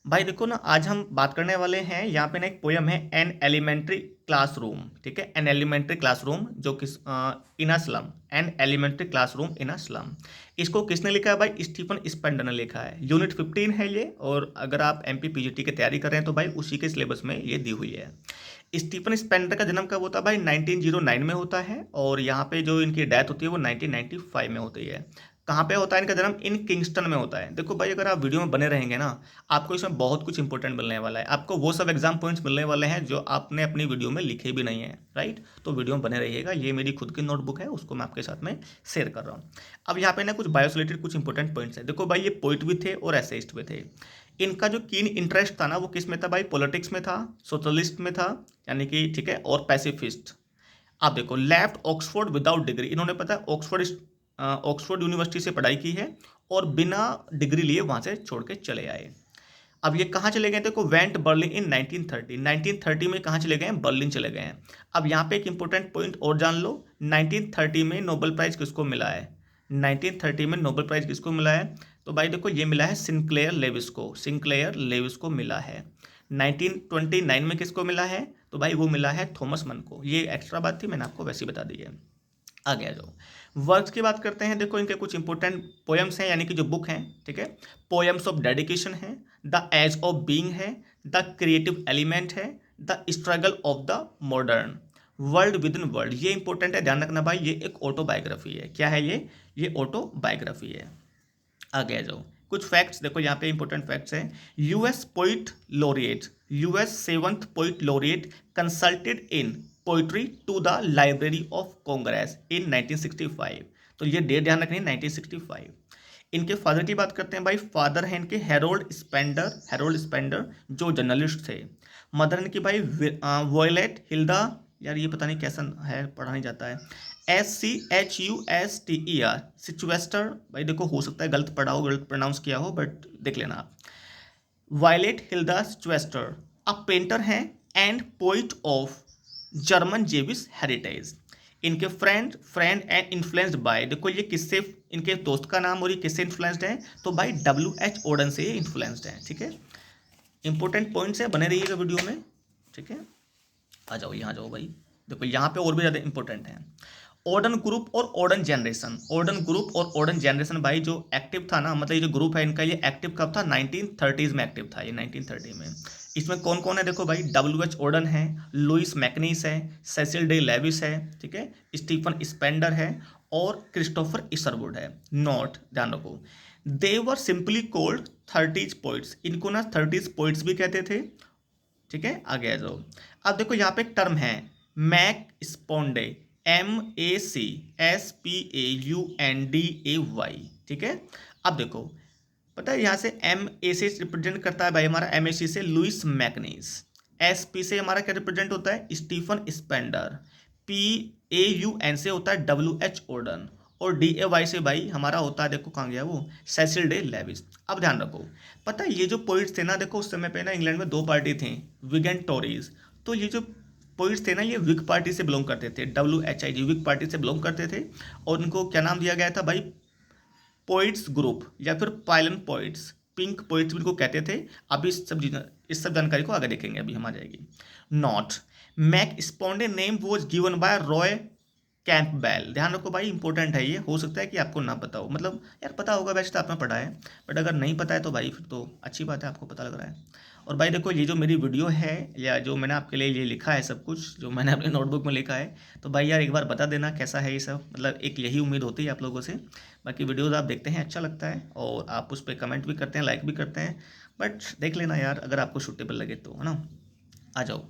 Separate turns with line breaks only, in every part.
भाई देखो ना, आज हम बात करने वाले हैं, यहाँ पे ना एक पोयम है, एन एलिमेंट्री क्लासरूम। ठीक है, एन एलिमेंट्री क्लासरूम, जो किस in a slum, an elementary classroom in a slum. इसको किसने लिखा है भाई? स्टीफन स्पेंडर ने लिखा है। यूनिट 15 है ये, और अगर आप एमपी पीजीटी की तैयारी कर रहे हैं तो भाई उसी के सिलेबस में ये दी हुई है। स्टीफन स्पेंडर का जन्म कब होता है भाई? 1909 में होता है, और यहाँ पे जो इनकी डेथ होती है वो 1995 में होती है। कहाँ पे होता है इनका जन्म? इन किंगस्टन में होता है। देखो भाई, अगर आप वीडियो में बने रहेंगे ना, आपको इसमें बहुत कुछ इंपॉर्टेंट मिलने वाला है। आपको वो सब एग्जाम पॉइंट्स मिलने वाले हैं जो आपने अपनी वीडियो में लिखे भी नहीं है, राइट? तो वीडियो में बने रहिएगा। ये मेरी खुद की नोटबुक है, उसको मैं आपके साथ में शेयर कर रहा हूँ। अब यहाँ पे ना कुछ बायो से रिलेटेड कुछ इंपॉर्टेंट पॉइंट्स है। देखो भाई, ये पोइट भी थे और एसेइस्ट भी थे। इनका जो कीन इंटरेस्ट था ना, वो किस में था भाई? पॉलिटिक्स में था, सोशलिस्ट में था, यानी कि ठीक है, और पैसिफिस्ट। आप देखो, लेफ्ट ऑक्सफोर्ड विदाउट डिग्री। इन्होंने पता है ऑक्सफोर्ड यूनिवर्सिटी से पढ़ाई की है, और बिना डिग्री लिए वहां से छोड़ के चले आए। अब ये कहाँ चले गए? देखो, वेंट बर्लिन इन 1930। 1930 में कहाँ चले गए हैं? बर्लिन चले गए हैं। अब यहाँ पे एक इंपॉर्टेंट पॉइंट और जान लो, 1930 में नोबेल प्राइज किसको मिला है? 1930 में नोबेल प्राइज किसको मिला है? तो भाई देखो, ये मिला है सिंक्लेयर लेविस को। सिंक्लेयर लेविस को मिला है। 1929 में किसको मिला है? तो भाई वो मिला है थॉमस मन को। ये एक्स्ट्रा बात थी, मैंने आपको वैसे ही बता दी है। आगे आ जाओ, वर्क्स की बात करते हैं। देखो, इनके कुछ इंपॉर्टेंट पोएम्स हैं, यानी कि जो बुक हैं, ठीक है। पोएम्स ऑफ डेडिकेशन है, द एज ऑफ बीइंग है, द क्रिएटिव एलिमेंट है, the struggle of the modern, world with in world. ये इंपॉर्टेंट है, ध्यान रखना भाई, ये एक ऑटोबायोग्राफी है। क्या है ये ऑटोबायोग्राफी है। आगे आ जाओ, कुछ फैक्ट्स देखो, यहाँ पे इंपॉर्टेंट फैक्ट्स हैं। US poet laureate, US seventh poet laureate consulted in poetry to the library of Congress in 1965। तो ये डेट ध्यान रखनी है, 1965। इनके फादर की बात करते हैं भाई। फादर हैं इनके हैरोल्ड स्पेंडर, हैरोल्ड स्पेंडर, जो जर्नलिस्ट थे। मदर इनकी भाई वॉयलेट हिल्दा, यार ये पता नहीं कैसा है, पढ़ा नहीं जाता है। SCHUSTER, सिचुएस्टर। भाई देखो, हो सकता है गलत पढ़ा हो, गलत प्रोनाउंस किया हो, बट देख लेना आप। Violet Hilda Schuster, a painter हैं and poet of German Jewish heritage. इनके friend friend and influenced by, देखो ये किससे, इनके दोस्त का नाम और ये किससे इन्फ्लुएंस्ड है? तो भाई WH ओडन से ये इन्फ्लुएंस्ड है। ठीक है, इंपॉर्टेंट पॉइंट्स है, बने रहिएगा वीडियो में। ठीक है, आ जाओ यहाँ जाओ भाई। देखो यहाँ पे और भी ज़्यादा इंपॉर्टेंट है। ओडन ग्रुप और ओडन जनरेशन, ओडन ग्रुप और ओडन जनरेशन भाई जो एक्टिव था ना, मतलब ये जो ग्रुप है इनका, ये एक्टिव कब था? 1930s में एक्टिव था ये, 1930 में। इसमें कौन कौन है? देखो भाई, WH ओडन है, लुइस मैकनीस है, सेसिल डे लेविस है, ठीक है, स्टीफन स्पेंडर है, और क्रिस्टोफर इसरवुड है। नोट ध्यान रखो, दे वर सिंपली कोल्ड 30s पोइट्स। इनको ना 30s पोइट्स भी कहते थे। ठीक है, आगे आ जाओ। अब देखो, यहाँ पे एक टर्म है, मैक स्पॉन्डे, MACSPAUNDAY। ठीक है, अब देखो, पता है यहाँ से MA से रिप्रेजेंट करता है भाई हमारा, MAC से लुइस मैकनीस। SP से हमारा क्या रिप्रेजेंट होता है? Stephen Spender. PAUN से होता है WH ओडन, और DAY से भाई हमारा होता है, देखो कहाँ गया वो, सेसिल डे लेविस। अब ध्यान रखो, पता है ये जो पोइट्स थे ना, देखो उस समय पे ना इंग्लैंड में दो पार्टी थी, विग एंड टोरीज। तो ये जो पोइट्स थे ना, ये विग पार्टी से बिलोंग करते थे, WHIG, विग पार्टी से बिलोंग करते थे। और उनको क्या नाम दिया गया था भाई? पोइट्स ग्रुप, या फिर पाइलन पोइट्स, पिंक पोइट्स भी इनको कहते थे। अभी इस सब जानकारी को आगे देखेंगे, अभी हम आ जाएगी। Not MacSpaunday name was given by Roy Campbell. ध्यान रखो भाई, इंपॉर्टेंट है ये, हो सकता है कि आपको ना पता हो, मतलब यार पता होगा वैसे तो आपने पढ़ा है, बट अगर नहीं पता है तो भाई फिर तो अच्छी बात है, आपको पता लग रहा है। और भाई देखो, ये जो मेरी वीडियो है, या जो मैंने आपके लिए ये लिखा है, सब कुछ जो मैंने अपनी नोटबुक में लिखा है, तो भाई यार एक बार बता देना कैसा है ये सब, मतलब एक यही उम्मीद होती है आप लोगों से। बाकी वीडियोज़ आप देखते हैं, अच्छा लगता है, और आप उस पर कमेंट भी करते हैं, लाइक भी करते हैं, बट देख लेना यार, अगर आपको सूटेबल लगे तो, है ना। आ जाओ,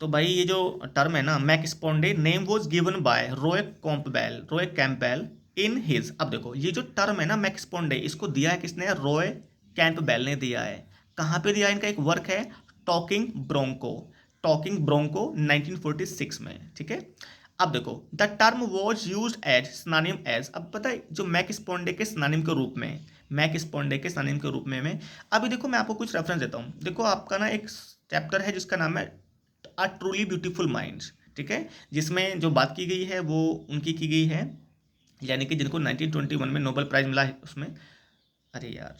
तो भाई ये जो टर्म है ना, MacSpaunday name was given by Roy Campbell in his. अब देखो, ये जो टर्म है ना मैक स्पॉन्डे, इसको दिया है किसने? रॉय कैंपबेल ने दिया है। कहाँ पे दिया है? इनका एक वर्क है, टॉकिंग ब्रोंको, टॉकिंग ब्रोंको 1946 में। ठीक है, अब देखो, the term was use as synonym as. अब पता है जो मैक स्पॉन्डे के सिनोनिम के रूप में, मैक स्पॉन्डे के सिनोनिम के रूप में अभी देखो मैं आपको कुछ रेफरेंस देता हूँ। देखो, आपका ना एक चैप्टर है जिसका नाम है अ ट्रूली ब्यूटीफुल माइंड्स। ठीक है, जिसमें जो बात की गई है वो उनकी की गई है, यानी कि जिनको 1921 में नोबेल प्राइज मिला है उसमें। अरे यार,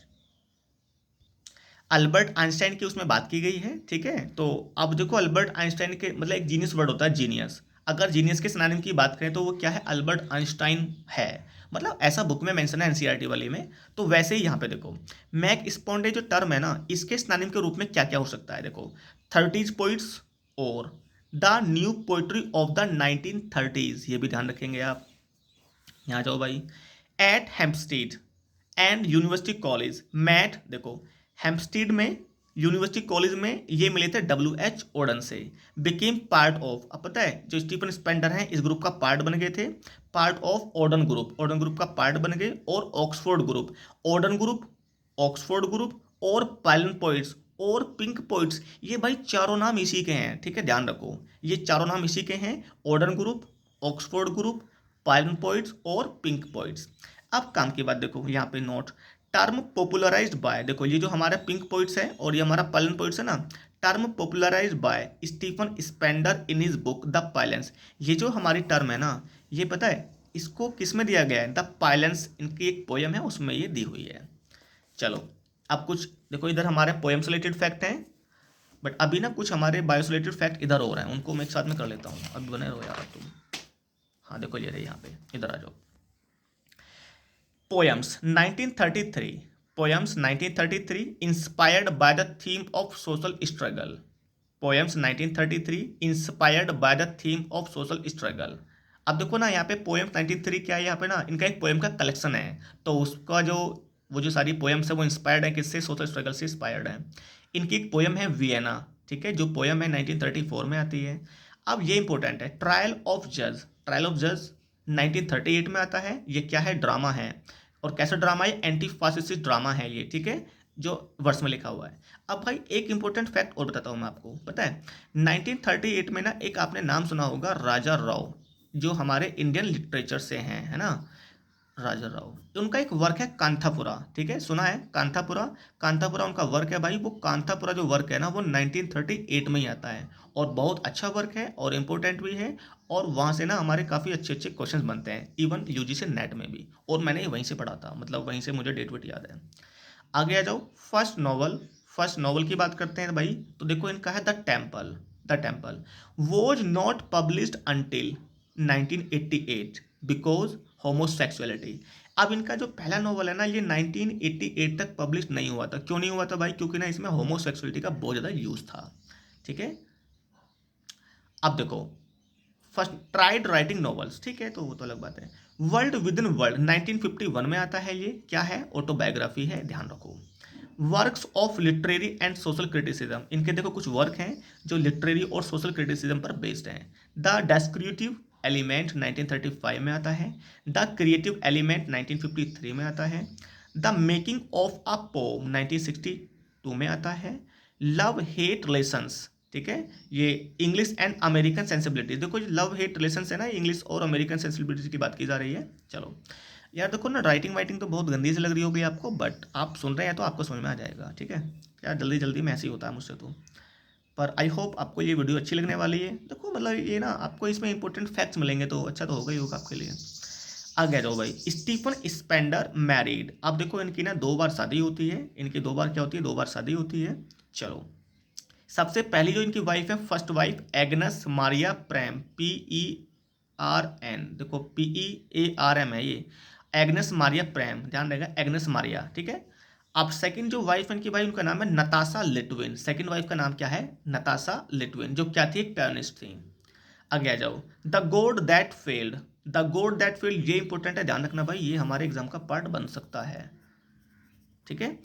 अल्बर्ट आइंस्टाइन की उसमें बात की गई है, ठीक है। तो अब देखो अल्बर्ट आइंस्टाइन के मतलब एक जीनियस वर्ड होता है जीनियस, अगर जीनियस के सिनोनिम की बात करें तो वो क्या है, अल्बर्ट आइंस्टाइन है। मतलब ऐसा बुक में मेंशन है एनसीईआरटी वाली में। तो वैसे ही यहाँ पे देखो मैक स्पॉन्डे जो टर्म है ना, इसके सिनोनिम के रूप में क्या क्या हो सकता है, देखो 30s पोइट्स और the new poetry of the 1930s, ये भी ध्यान रखेंगे आप। यहाँ जाओ भाई। At Hampstead and university college met, देखो हेम्पस्टीड में यूनिवर्सिटी कॉलेज में ये मिले थे WH ओडन से। बिकेम पार्ट ऑफ, अब पता है जो स्टीफन स्पेंडर हैं इस ग्रुप का पार्ट बन गए थे, part of Odean group, Odean group का पार्ट बन गए। और Oxford group, Odean group, Oxford group और पाइलन पॉइंट्स और पिंक पॉइंट्स, ये भाई चारों नाम इसी के हैं, ठीक है, ध्यान रखो ये चारों नाम इसी के हैं, Odean group, Oxford group, pylon points और पिंक पॉइंट्स। अब काम की बात देखो यहाँ पे नोट, टर्म पॉपुलराइज्ड बाय, देखो ये जो हमारा पिंक पॉइंट्स है और ये हमारा पाइलन पॉइंट्स है ना, term popularised by Stephen Spender in his book the pylons. ये जो हमारी टर्म है ना, ये पता है इसको किस में दिया गया है, द पाइलेंस इनकी एक पोयम है उसमें ये दी हुई है। चलो अब कुछ देखो, इधर हमारे पोएम से रिलेटेड फैक्ट हैं, बट अभी ना कुछ हमारे बायो से रिलेटेड फैक्ट इधर हो रहे हैं, उनको मैं एक साथ में कर लेता हूँ, अभी बने रहो यार तुम। हाँ देखो ये रही यहाँ पे, इधर आ जाओ। Poems 1933, poems 1933 inspired by the theme of social struggle, poems 1933 inspired by the theme of social struggle. अब देखो ना यहाँ पे पोएम्स 93 क्या है, यहाँ पे ना इनका एक पोएम का कलेक्शन है, तो उसका जो वो जो सारी पोएम्स है वो इंस्पायर्ड है किससे, सोशल स्ट्रगल से इंस्पायर्ड है। इनकी एक पोएम है वियना, ठीक है, जो पोएम है 1934 में आती है। अब ये इंपॉर्टेंट है, ट्रायल ऑफ जज, ट्रायल ऑफ जज 1938 में आता है। ये क्या है, ड्रामा है, और कैसा ड्रामा है, एंटी फासिस्ट ड्रामा है ये, ठीक है, जो वर्ष में लिखा हुआ है। अब भाई एक इंपॉर्टेंट फैक्ट और बताता हूँ मैं आपको, पता है 1938 में ना एक आपने नाम सुना होगा राजा राव, जो हमारे इंडियन लिटरेचर से हैं, है ना, राजा राव। तो उनका एक वर्क है कांथापुरा, ठीक है, सुना है कांथापुरा, कांथापुरा उनका वर्क है भाई। वो कांथापुरा जो वर्क है ना वो 1938 में ही आता है, और बहुत अच्छा वर्क है और इम्पोर्टेंट भी है, और वहाँ से ना हमारे काफ़ी अच्छे अच्छे क्वेश्चंस बनते हैं, इवन यूजीसी नेट में भी, और मैंने वहीं से पढ़ा था, मतलब वहीं से मुझे डेट वेट याद है। आगे आ जाओ, फर्स्ट नॉवल की बात करते हैं भाई। तो देखो इनका है the temple was not published until 1988 because homosexuality. अब इनका जो पहला नॉवल है ना ये 1988 तक पब्लिश नहीं हुआ था। क्यों नहीं हुआ था भाई, क्योंकि ना इसमें होमोसेक्सुअलिटी का बहुत ज़्यादा यूज था, ठीक है। अब देखो फर्स्ट ट्राइड राइटिंग नॉवेल्स, ठीक है, तो वो तो अलग बात है। वर्ल्ड विद इन वर्ल्ड 1951 में आता है, ये क्या है, ऑटोबायोग्राफी है, ध्यान रखो। Works of literary and social criticism, इनके देखो कुछ वर्क हैं जो लिटरेरी और सोशल क्रिटिसिज्म पर बेस्ड हैं। द डेस्क्रिप्टिव एलिमेंट 1935 में आता है। द क्रिएटिव एलिमेंट 1953 में आता है। The making of a poem 1962 में आता है। लव हेट रिलेशंस, ठीक है, ये इंग्लिश एंड अमेरिकन सेंसिबिलिटीज, देखो लव हेट रिलेशंस है ना, इंग्लिश और अमेरिकन सेंसिबिलिटीज की बात की जा रही है। चलो यार देखो ना, राइटिंग वाइटिंग तो बहुत गंदी से लग रही होगी आपको, बट आप सुन रहे हैं तो आपको समझ में आ जाएगा, ठीक है। यार जल्दी जल्दी में ऐसे ही होता है मुझसे तो, पर आई होप आपको ये वीडियो अच्छी लगने वाली है। देखो मतलब ये ना आपको इसमें इंपॉर्टेंट फैक्ट्स मिलेंगे तो अच्छा तो होगा ही होगा आपके लिए। आगे जाओ भाई, स्टीफन स्पेंडर मैरिड। अब देखो इनकी ना 2 बार शादी होती है, इनकी 2 बार क्या होती है, 2 बार शादी होती है। चलो सबसे पहली जो इनकी वाइफ है, फर्स्ट वाइफ एग्नस मारिया प्रेम, PERN, देखो PEARM है ये, एग्नस मारिया प्रेम, ध्यान रहेगा एग्नस मारिया, ठीक है। अब सेकंड जो वाइफ इनकी भाई उनका नाम है नताशा लिटविन, सेकंड वाइफ का नाम क्या है, नताशा लिटविन, जो क्या थी, एक पियानिस्ट थी। आगे आ जाओ, the God that failed, the God that failed, ये इंपॉर्टेंट है, ध्यान रखना भाई, ये हमारे एग्जाम का पार्ट बन सकता है, ठीक है।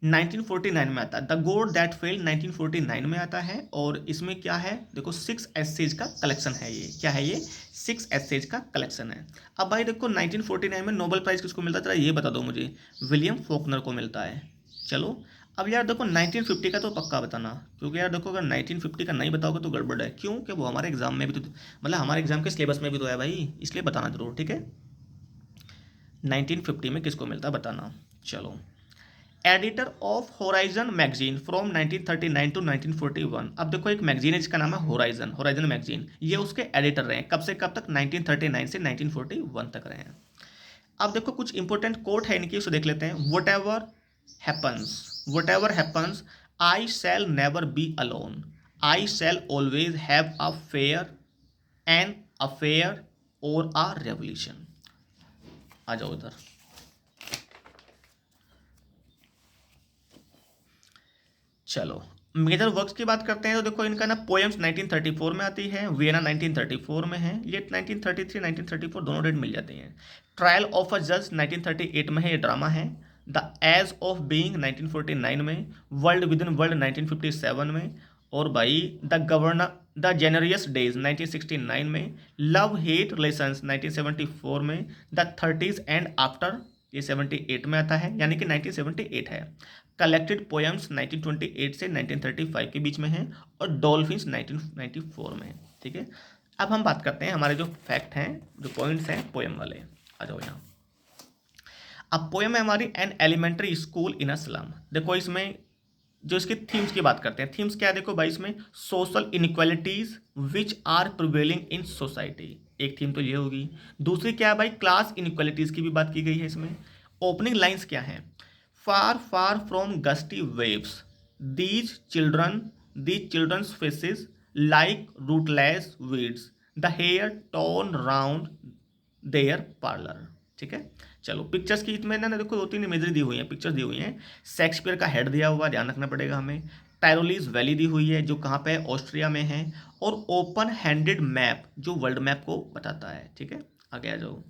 1949 में आता है, द गॉड दैट फेल्ड 1949 में आता है, और इसमें क्या है देखो 6 एसेज का कलेक्शन है, ये क्या है, ये 6 एसेज का कलेक्शन है। अब भाई देखो 1949 में नोबेल प्राइज किसको मिलता था, ये बता दो मुझे, विलियम फॉकनर को मिलता है। चलो अब यार देखो 1950 का तो पक्का बताना, क्योंकि यार देखो अगर 1950 का नहीं बताओगे तो गड़बड़ है, क्यों कि वो हमारे एग्जाम में भी तो, मतलब हमारे एग्जाम के सिलेबस में भी तो है भाई, इसलिए बताना जरूर, ठीक है। 1950 में किसको मिलता है बताना। चलो editor of Horizon magazine from 1939 to 1941। अब देखो एक मैगजीन है जिसका नाम है होराइजन, होराइजन मैगजीन, ये उसके एडिटर रहे हैं, कब से कब तक, 1939 से 1941 तक रहे हैं। अब देखो कुछ इंपॉर्टेंट कोट है इनकी, उसे देख लेते हैं। What ever happens, what ever happens I shell never be alone, I shell always have a fair, an affair और अ रेवोल्यूशन। आ जाओ इधर। चलो मेजर वर्क्स की बात करते हैं तो देखो इनका ना पोएम्स 1934 में आती है, वियना 1934 में है, ये 1933 1934 दोनों डेट मिल जाती हैं। ट्रायल ऑफ अ जज 1938 में है, ये ड्रामा है। द एज ऑफ बीइंग 1949 में, वर्ल्ड विद इन वर्ल्ड 1957 में, और भाई द गवर्नर द जेनरियस डेज 1969 में, लव हेट रिलेशंस 1974 में, द 30s एंड आफ्टर ये 78 में आता है, यानी कि 1978 है। कलेक्टेड पोएम्स 1928 से 1935 के बीच में है, और डॉल्फिन्स 1994 में है। ठीक है, अब हम बात करते हैं हमारे जो फैक्ट हैं, जो पॉइंट्स हैं पोएम वाले। आ जाओ यहाँ। अब पोएम है हमारी an elementary school in a slum. देखो इसमें जो इसके थीम्स की बात करते हैं, थीम्स क्या है देखो भाई, इसमें social inequalities which are prevailing in society, एक थीम तो ये होगी। दूसरी क्या है भाई, क्लास इनइक्वालिटीज की भी बात की गई है इसमें। ओपनिंग लाइंस क्या है, far far from gusty waves these children's faces like rootless weeds, the hair torn round their pallor. ठीक है, चलो पिक्चर्स की इसमें ना देखो 2-3 इमेजरी दी हुई हैं, पिक्चर्स दी हुई हैं। शेक्सपियर का हेड दिया हुआ, ध्यान रखना पड़ेगा हमें। टायरोलीज वैली दी हुई है जो कहाँ पे है, ऑस्ट्रिया में है। और ओपन हैंडेड मैप जो वर्ल्ड मैप को बताता है। ठीक है, आगे आ जाओ।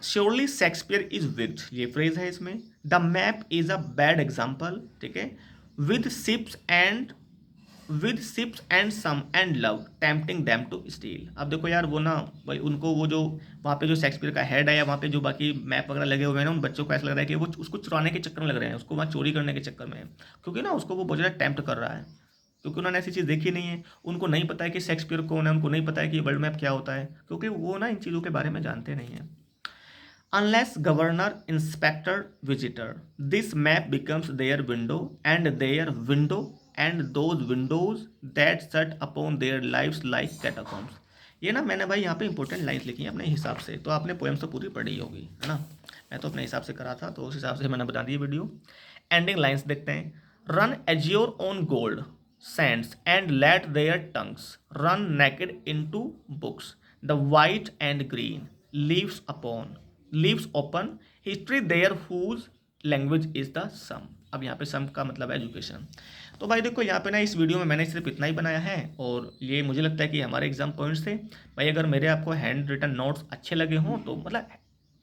श्योरली शेक्सपियर इज विक्ड, ये फ्रेज है इसमें। The map is a bad example. ठीक है, with ships and sun and love tempting them to steal. अब देखो यार वो ना भाई उनको वो जो वहाँ पे जो शेक्सपियर का हेड है या वहाँ पे जो बाकी मैप वगैरह लगे हुए हैं ना, उन बच्चों को ऐसा लग रहा है कि वो उसको चुराने के चक्कर में लग रहे हैं, उसको वहाँ चोरी करने के चक्कर में है। क्योंकि ना उसको वो बहुत ज़्यादा टेम्प्ट कर रहा है, क्योंकि उन्होंने ऐसी चीज़ देखी नहीं है। उनको नहीं पता है कि शेक्सपियर कौन है, उनको नहीं पता है कि वर्ल्ड मैप क्या होता है, क्योंकि वो ना इन चीज़ों के बारे में जानते नहीं हैं। Unless governor, inspector, visitor, this map becomes their window and those windows that shut upon their lives like catacombs। ये ना मैंने भाई यहाँ पे इंपॉर्टेंट लाइन्स लिखी हैं अपने हिसाब से, तो आपने पोएम्स तो पूरी पढ़ी होगी है ना। मैं तो अपने हिसाब से करा था, तो उस हिसाब से मैंने बता दी वीडियो। एंडिंग लाइन्स देखते हैं। Run azure on gold sands and let their tongues run naked into books, the white and green leaves open history there whose language is the sum। अब यहाँ पे सम का मतलब है एजुकेशन। तो भाई देखो यहाँ पे ना इस वीडियो में मैंने सिर्फ इतना ही बनाया है, और ये मुझे लगता है कि हमारे एग्जाम पॉइंट्स थे। भाई अगर मेरे आपको हैंड रिटन नोट्स अच्छे लगे हों तो मतलब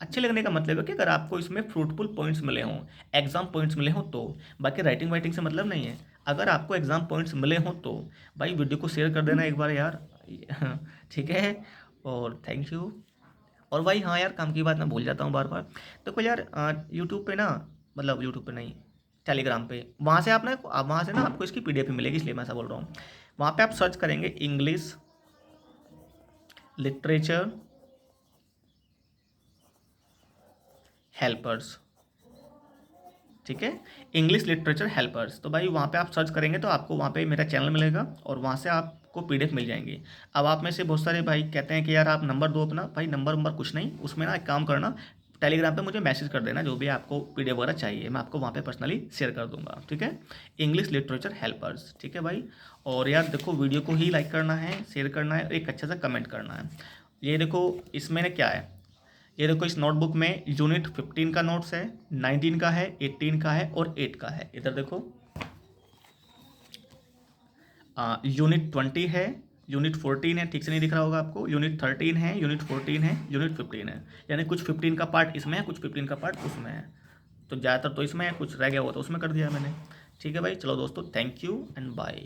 अच्छे लगने का मतलब है कि अगर आपको इसमें फ्रूटफुल पॉइंट्स मिले हों, एग्जाम पॉइंट्स मिले हों, तो बाकी राइटिंग वाइटिंग से मतलब नहीं है। अगर आपको एग्जाम पॉइंट्स मिले हों तो भाई वीडियो को शेयर कर देना एक बार यार। ठीक है, और थैंक यू। और भाई हाँ यार, काम की बात मैं भूल जाता हूँ बार बार। देखो यार यूट्यूब पे ना, मतलब यूट्यूब पे नहीं, टेलीग्राम पे, वहाँ से आप ना वहाँ से ना आपको इसकी PDF मिलेगी, इसलिए मैं ऐसा बोल रहा हूँ। वहाँ पे आप सर्च करेंगे इंग्लिश लिटरेचर हेल्पर्स। ठीक है, इंग्लिश लिटरेचर हेल्पर्स। तो भाई वहाँ पे आप सर्च करेंगे तो आपको वहाँ पे मेरा चैनल मिलेगा, और वहाँ से आपको PDF मिल जाएंगी। अब आप में से बहुत सारे भाई कहते हैं कि यार आप नंबर दो अपना। भाई नंबर कुछ नहीं, उसमें ना एक काम करना, टेलीग्राम पे मुझे मैसेज कर देना जो भी आपको PDF वगैरह चाहिए, मैं आपको वहाँ पे पर्सनली शेयर कर दूंगा। ठीक है, इंग्लिश लिटरेचर हेल्पर्स। ठीक है भाई, और यार देखो वीडियो को ही लाइक करना है, शेयर करना है, एक अच्छा सा कमेंट करना है। ये देखो इसमें क्या है, ये देखो इस नोटबुक में यूनिट 15 का नोट्स है, 19 का है, 18 का है और 8 का है। इधर देखो यूनिट 20 है, यूनिट 14 है, ठीक से नहीं दिख रहा होगा आपको, यूनिट 13 है, यूनिट 14 है, यूनिट 15 है। यानी कुछ 15 का पार्ट इसमें है, कुछ 15 का पार्ट उसमें है। तो ज़्यादातर तो इसमें है, कुछ रह गया हुआ तो उसमें कर दिया मैंने। ठीक है भाई, चलो दोस्तों, थैंक यू एंड बाय।